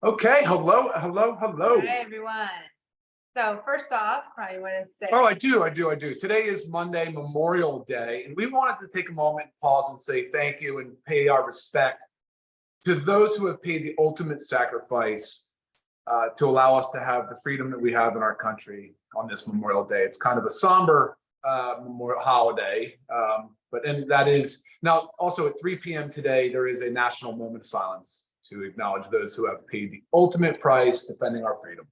Okay, hello. Hi, everyone. So first off, probably want to say, Oh, I do. Today is Monday, Memorial Day, and we wanted to take a moment, pause, and say thank you and pay our respect to those who have paid the ultimate sacrifice to allow us to have the freedom that we have in our country on this Memorial Day. It's kind of a somber memorial holiday, and that is now also at 3 p.m. today, there is a national moment of silence to acknowledge those who have paid the ultimate price defending our freedom.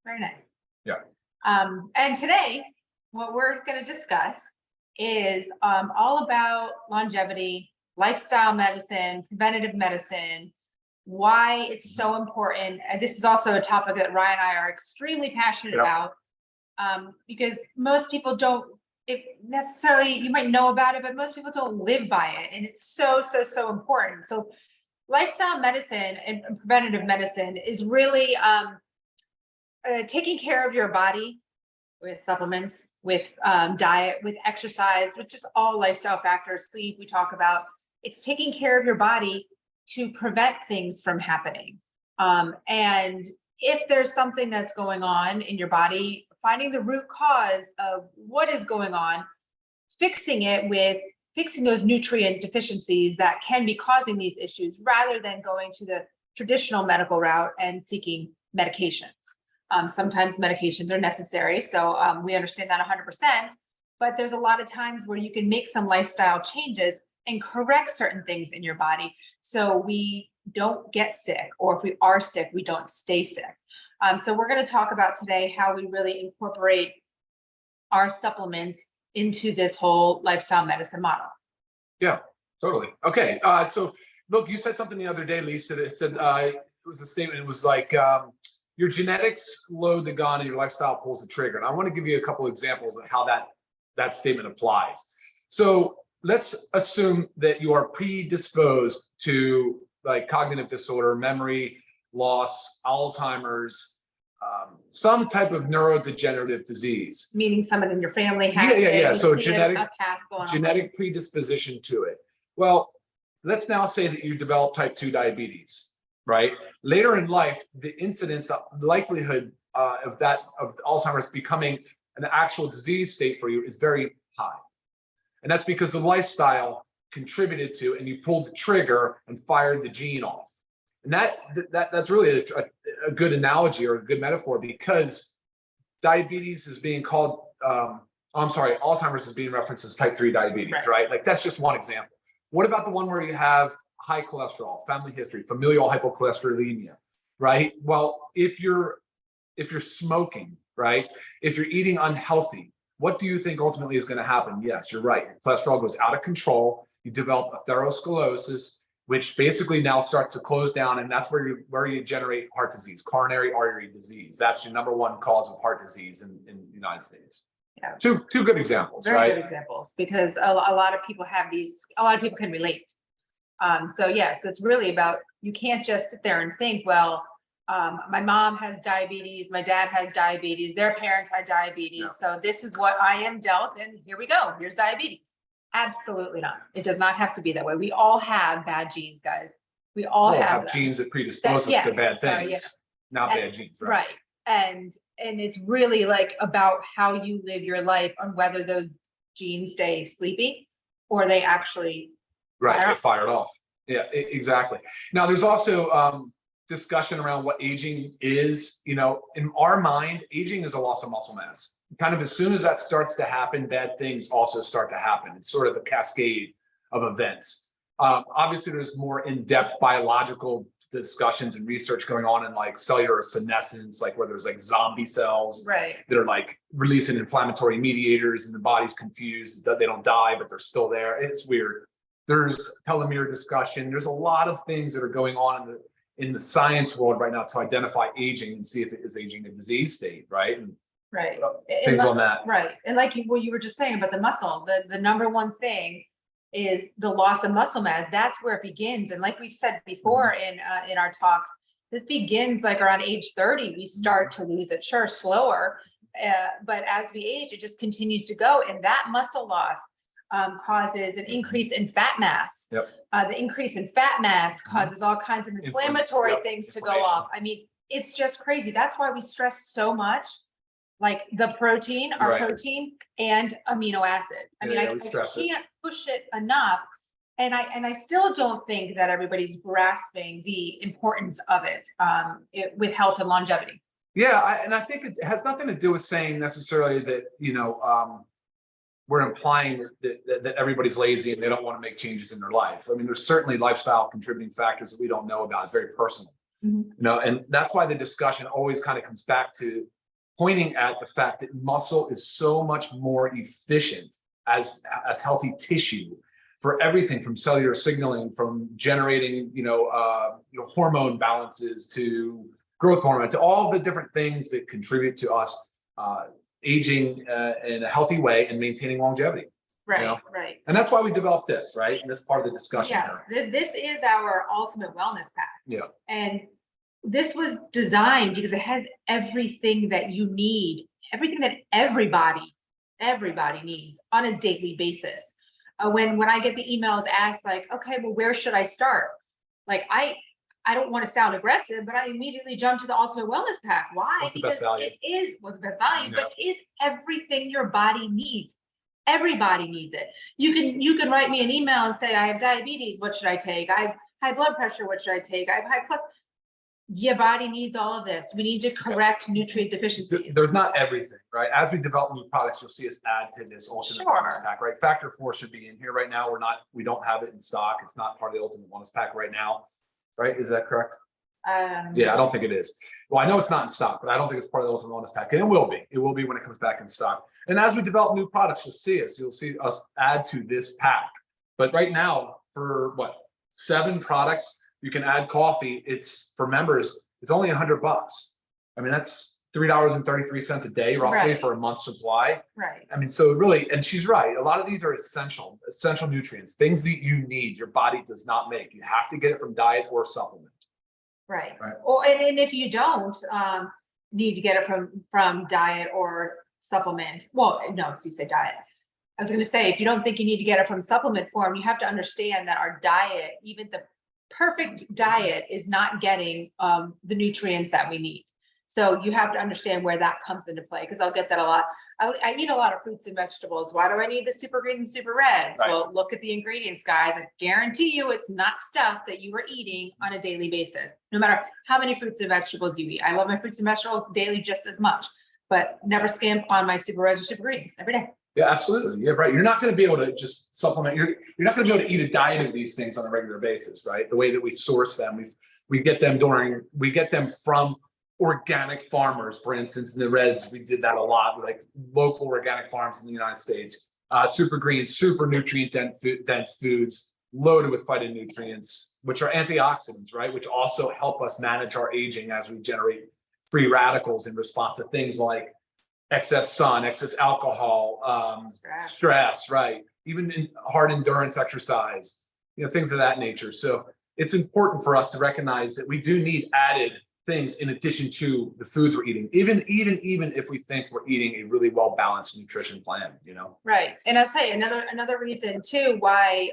very nice. Yeah. And today, what we're going to discuss is all about longevity, lifestyle medicine, preventative medicine, why it's so important. And this is also a topic that Ryan and I are extremely passionate about, because most people don't necessarily, you might know about it, but most people don't live by it. And it's so important. So lifestyle medicine and preventative medicine is really taking care of your body with supplements, with diet, with exercise, with just all lifestyle factors, sleep, we talk about. It's taking care of your body to prevent things from happening. And if there's something that's going on in your body, finding the root cause of what is going on, fixing it with fixing those nutrient deficiencies that can be causing these issues, rather than going to the traditional medical route and seeking medications. Sometimes medications are necessary, so we understand that 100%, but there's a lot of times where you can make some lifestyle changes and correct certain things in your body so we don't get sick, or if we are sick, we don't stay sick. So we're going to talk about today how we really incorporate our supplements into this whole lifestyle medicine model. Yeah, totally. Okay. So look, you said something the other day, Lisa. It said it was a statement. It was like your genetics load the gun and your lifestyle pulls the trigger. And I want to give you a couple examples of how that statement applies. So let's assume that you are predisposed to like cognitive disorder, memory loss, Alzheimer's, some type of neurodegenerative disease. Meaning someone in your family has Yeah. So genetic predisposition to it. Well, let's now say that you develop type 2 diabetes, right? Later in life, the incidence, the likelihood of Alzheimer's becoming an actual disease state for you is very high. And that's because the lifestyle contributed to, and you pulled the trigger and fired the gene off. And that's really a good analogy or a good metaphor, because diabetes is being called, Alzheimer's is being referenced as type 3 diabetes, right? Like that's just one example. What about the one where you have high cholesterol, family history, familial hypercholesterolemia, right? Well, if you're smoking, right? If you're eating unhealthy, what do you think ultimately is going to happen? Yes, you're right. Your cholesterol goes out of control. You develop atherosclerosis, which basically now starts to close down, and that's where you generate heart disease, coronary artery disease. That's your number one cause of heart disease in the United States. Yeah. Two good examples, Very good examples, because a lot of people have these. A lot of people can relate. So it's really about, you can't just sit there and think, well, my mom has diabetes, my dad has diabetes, their parents had diabetes, so this is what I am dealt, and here we go. Here's diabetes. Absolutely not. It does not have to be that way. We all have bad genes, guys. We all have genes that predispose us to bad things, not bad genes, right? And it's really like about how you live your life, on whether those genes stay sleeping or they actually get fired off. Yeah, exactly. Now there's also discussion around what aging is. You know, in our mind, aging is a loss of muscle mass. Kind of as soon as that starts to happen, bad things also start to happen. It's sort of a cascade of events. Obviously, there's more in-depth biological discussions and research going on in like cellular senescence, like where there's like zombie cells that are like releasing inflammatory mediators and the body's confused. They don't die, but they're still there. It's weird. There's telomere discussion. There's a lot of things that are going on in the science world right now to identify aging and see if it is aging a disease state, right? And things on that. Right. And like what you were just saying about the muscle, the number one thing is the loss of muscle mass. That's where it begins. And like we've said before in our talks, this begins like around age 30, we start to lose it. Sure, slower, but as we age, it just continues to go. And that muscle loss, causes an increase in fat mass. Yep. The increase in fat mass causes all kinds of inflammatory Yep. things to go off. I mean, it's just crazy. That's why we stress so much, like the protein, our Right. protein and amino acids. I mean, I can't push it enough. And I still don't think that everybody's grasping the importance of it, with health and longevity. Yeah, and I think it has nothing to do with saying necessarily that, we're implying that everybody's lazy and they don't want to make changes in their life. I mean, there's certainly lifestyle contributing factors that we don't know about. It's very personal, and that's why the discussion always kind of comes back to pointing at the fact that muscle is so much more efficient as healthy tissue for everything from cellular signaling, from generating, hormone balances to growth hormone, to all the different things that contribute to us aging in a healthy way and maintaining longevity. Right, right. And that's why we developed this, right? And this part of the discussion. Yes, this is our ultimate wellness pack. Yeah. And this was designed because it has everything that you need, everything that everybody needs on a daily basis. When I get the emails asked like, okay, well, where should I start? Like, I don't want to sound aggressive, but I immediately jump to the Ultimate Wellness Pack. Why? What's the best value? It is the best value, but it is everything your body needs. Everybody needs it. You can write me an email and say, I have diabetes, what should I take? I have high blood pressure, what should I take? I have high cholesterol. Your body needs all of this. We need to correct nutrient deficiencies. There's not everything, right? As we develop new products, you'll see us add to this Ultimate Wellness Pack, right? Factor 4 should be in here right now. We don't have it in stock. It's not part of the Ultimate Wellness Pack right now. Right? Is that correct? Yeah, I don't think it is. Well, I know it's not in stock, but I don't think it's part of the Ultimate Wellness Pack. And it will be. It will be when it comes back in stock. And as we develop new products, you'll see us add to this pack. But right now, for 7 products, you can add coffee. It's for members, it's only $100. I mean, that's $3.33 a day, roughly, for a month's supply. Right. I mean, so really, and she's right. A lot of these are essential nutrients, things that you need, your body does not make. You have to get it from diet or supplement. Right. Well, and if you don't need to get it from diet or supplement, well, no, if you say diet, I was going to say, if you don't think you need to get it from supplement form, you have to understand that our diet, even the perfect diet, is not getting the nutrients that we need. So you have to understand where that comes into play, because I'll get that a lot. I eat a lot of fruits and vegetables. Why do I need the super greens and super reds? Right. Well, look at the ingredients, guys. I guarantee you it's not stuff that you are eating on a daily basis, no matter how many fruits and vegetables you eat. I love my fruits and vegetables daily just as much, but never skimp on my super reds or super greens every day. Yeah, absolutely. Yeah, right. You're not going to be able to just supplement. You're not going to be able to eat a diet of these things on a regular basis, right? The way that we source them, we get them from organic farmers, for instance. In the Reds, we did that a lot, like local organic farms in the United States. Super green, super nutrient dense foods, loaded with phytonutrients, which are antioxidants, right? Which also help us manage our aging as we generate free radicals in response to things like excess sun, excess alcohol, stress, right? Even in hard endurance exercise, things of that nature. So it's important for us to recognize that we do need added things in addition to the foods we're eating, even if we think we're eating a really well-balanced nutrition plan, Right. And I'll tell you another reason too, why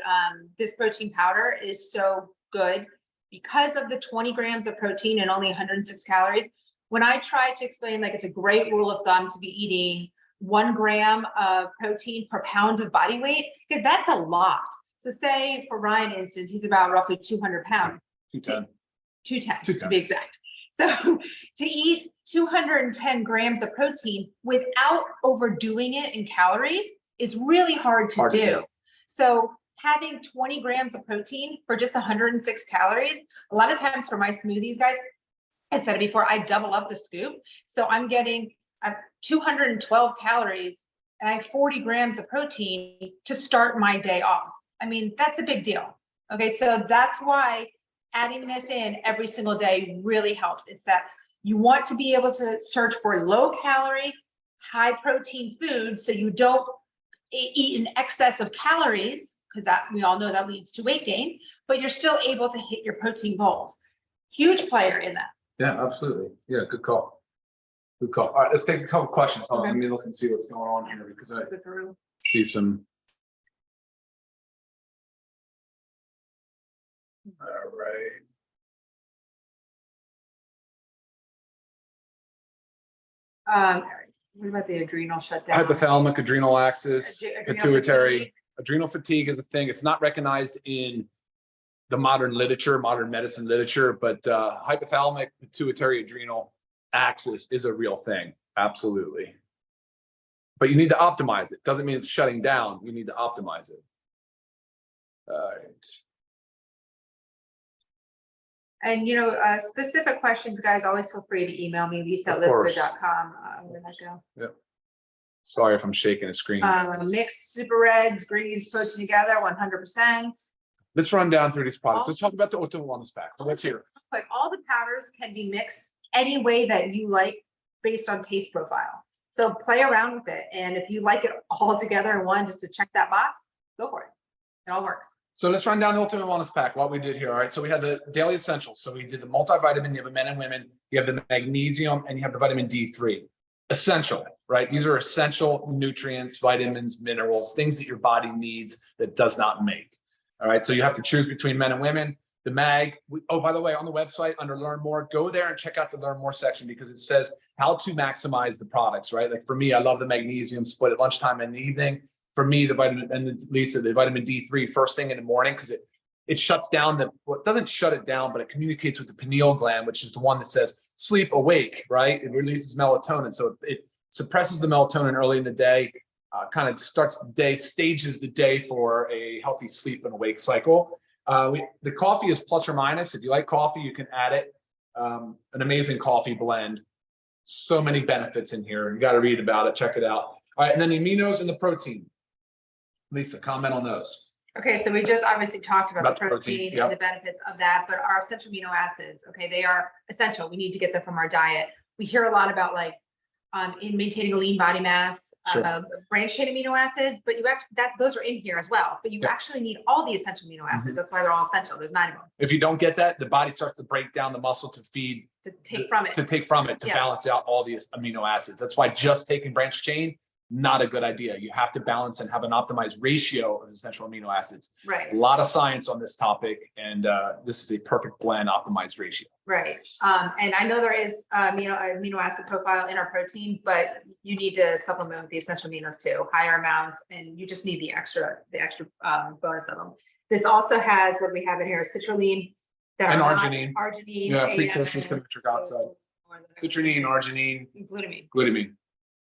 this protein powder is so good, because of the 20 grams of protein and only 106 calories. When I try to explain, like, it's a great rule of thumb to be eating 1 gram of protein per pound of body weight, because that's a lot. So say for Ryan, instance, he's about roughly 200 pounds. 210 to be exact. So to eat 210 grams of protein without overdoing it in calories is really hard to do. So having 20 grams of protein for just 106 calories, a lot of times for my smoothies, guys, I said it before, I double up the scoop. So I'm getting 212 calories and I have 40 grams of protein to start my day off. I mean, that's a big deal. Okay, so that's why adding this in every single day really helps. It's that you want to be able to search for low calorie, high protein foods so you don't eat in excess of calories, because that we all know that leads to weight gain, but you're still able to hit your protein goals. Huge player in that. Yeah, absolutely. Yeah, good call. Good call. All right, let's take a couple questions. Hold on, let me look and see what's going on here, because I see some All right. What about the adrenal shutdown? Hypothalamic adrenal axis, Adrenal pituitary. fatigue. Adrenal fatigue is a thing. It's not recognized in the modern literature, modern medicine literature, but hypothalamic pituitary adrenal axis is a real thing. Absolutely. But you need to optimize it. Doesn't mean it's shutting down. You need to optimize it. All right. And specific questions, guys, always feel free to email me, Of course. lisa@livegood.com. Where'd that go? Sorry if I'm shaking a screen. Mixed super reds, greens, protein together, 100%. Let's run down through these products. Let's talk about the Ultimate Wellness Pack. So let's hear it. But all the powders can be mixed any way that you like based on taste profile. So play around with it. And if you like it all together in one, just to check that box, go for it. It all works. So let's run down the Ultimate Wellness Pack, what we did here. All right. So we had the daily essentials. So we did the multivitamin, you have the men and women, you have the magnesium, and you have the vitamin D3. Essential, right? These are essential nutrients, vitamins, minerals, things that your body needs that does not make. All right. So you have to choose between men and women. The mag, oh, by the way, on the website under Learn More, go there and check out the Learn More section because it says how to maximize the products, right? Like for me, I love the magnesium split at lunchtime and in the evening. For me, the vitamin, and Lisa, the vitamin D3 first thing in the morning, because it shuts down well, it doesn't shut it down, but it communicates with the pineal gland, which is the one that says sleep awake, right? It releases melatonin. So it suppresses the melatonin early in the day, kind of starts the day, stages the day for a healthy sleep and awake cycle. The coffee is plus or minus. If you like coffee, you can add it. An amazing coffee blend. So many benefits in here. You got to read about it. Check it out. All right. And then the aminos and the protein. Lisa, comment on those. Okay, so we just obviously talked about the protein yep. and the benefits of that, but our essential amino acids, okay, they are essential. We need to get them from our diet. We hear a lot about like in maintaining a lean body mass, Sure. branched chain amino acids, but you actually those are in here as well. But you Yep. actually need all the essential amino acids. That's why they're all essential. There's 9 of them If you don't get that, the body starts to break down the muscle to feed, to take from it. to Yeah. balance out all the amino acids. That's why just taking branched chain, not a good idea. You have to balance and have an optimized ratio of essential amino acids. Right. A lot of science on this topic, and this is a perfect blend, optimized ratio. Right. And I know there is amino acid profile in our protein, but you need to supplement with the essential aminos too, higher amounts, and you just need the extra bonus of them. This also has what we have in here, citrulline And are not arginine. Arginine. Yeah, precursors to nitric oxide. Citrulline, arginine, Glutamine. glutamine.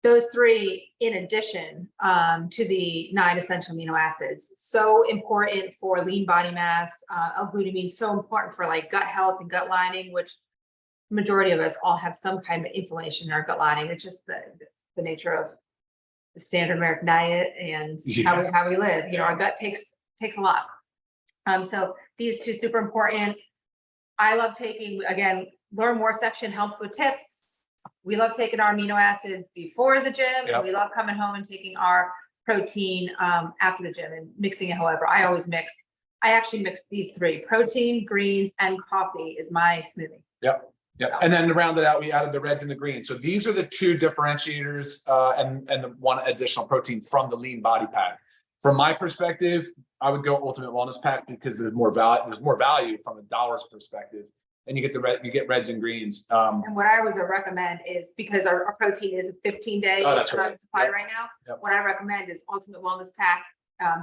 Those 3 in addition to the 9 essential amino acids. So important for lean body mass. Glutamine so important for like gut health and gut lining, which majority of us all have some kind of inflammation in our gut lining. It's just the nature of the standard American diet and how we live. Our gut takes a lot. So these 2 super important. I love taking, again, Learn More section helps with tips. We love taking our amino acids before the gym. Yep. And we love coming home and taking our protein after the gym and mixing it. However, I always mix. I actually mix these 3: protein, greens, and coffee is my smoothie. Yep. And then to round it out, we added the reds and the greens. So these are the 2 differentiators and the 1 additional protein from the lean body pack. From my perspective, I would go Ultimate Wellness Pack because there's more value from a dollars perspective. And you get reds and greens. And what I always recommend is, because our protein is a 15-day supply right now. Yep. What I recommend is Ultimate Wellness Pack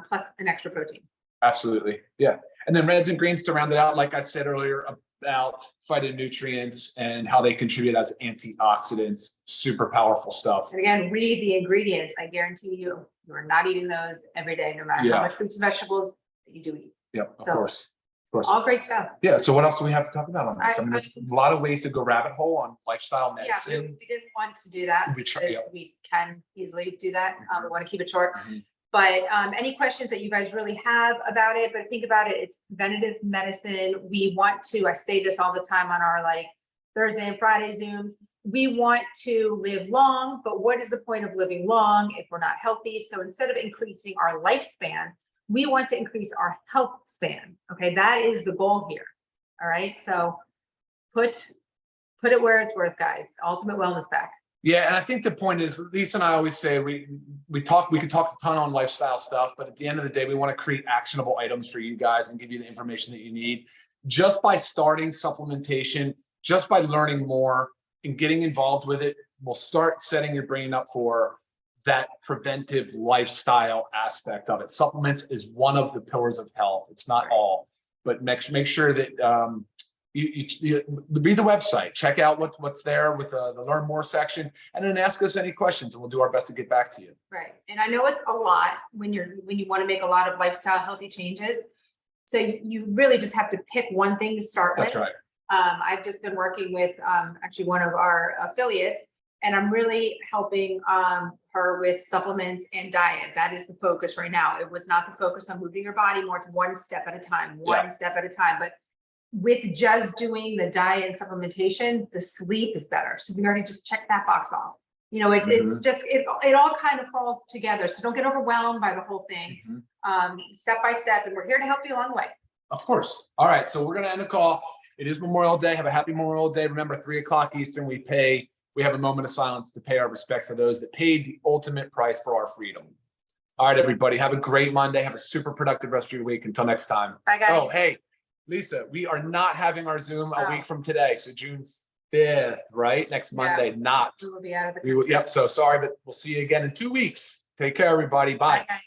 plus an extra protein. Absolutely. Yeah. And then reds and greens to round it out, like I said earlier, about phytonutrients and how they contribute as antioxidants. Super powerful stuff. And again, read the ingredients. I guarantee you are not eating those every day, no matter how much fruits and vegetables that you do eat. Yep, of course. All great stuff. Yeah. So what else do we have to talk about on this? I mean, there's a lot of ways to go rabbit hole on lifestyle medicine. Yeah, we didn't want to do that. We can easily do that. We want to keep it short. But any questions that you guys really have about it, but think about it, it's preventative medicine. We want to, I say this all the time on our like Thursday and Friday Zooms, we want to live long, but what is the point of living long if we're not healthy? So instead of increasing our lifespan, we want to increase our health span. Okay, that is the goal here. All right, so put it where it's worth, guys. Ultimate Wellness Pack. Yeah, and I think the point is, Lisa and I always say we could talk a ton on lifestyle stuff, but at the end of the day, we want to create actionable items for you guys and give you the information that you need. just by starting supplementation, just by learning more and getting involved with it, will start setting your brain up for that preventive lifestyle aspect of it. Supplements is one of the pillars of health. It's not all, but make sure that you read the website, check out what's there with the learn more section, and then ask us any questions and we'll do our best to get back to you. Right. And I know it's a lot when you want to make a lot of lifestyle healthy changes. So you really just have to pick one thing to start with. That's right. I've just been working with actually one of our affiliates, and I'm really helping her with supplements and diet. That is the focus right now. It was not the focus on moving your body more. It's one step at a time, one step at a time. But with just doing the diet and supplementation, the sleep is better. So we already just checked that box off. You know, it's just, it all kind of falls together. So don't get overwhelmed by the whole thing. Step by step, and we're here to help you along the way. Of course. All right. So we're going to end the call. It is Memorial Day. Have a happy Memorial Day. Remember, 3 o'clock Eastern, we have a moment of silence to pay our respect for those that paid the ultimate price for our freedom. All right, everybody. Have a great Monday. Have a super productive rest of your week. Until next time. Bye, guys. Oh, hey, Lisa, we are not having our Zoom a week from today. So June 5th, right? Next Monday, not. We will be out of the country. Yep. So sorry, but we'll see you again in 2 weeks. Take care, everybody. Bye. Bye, guys.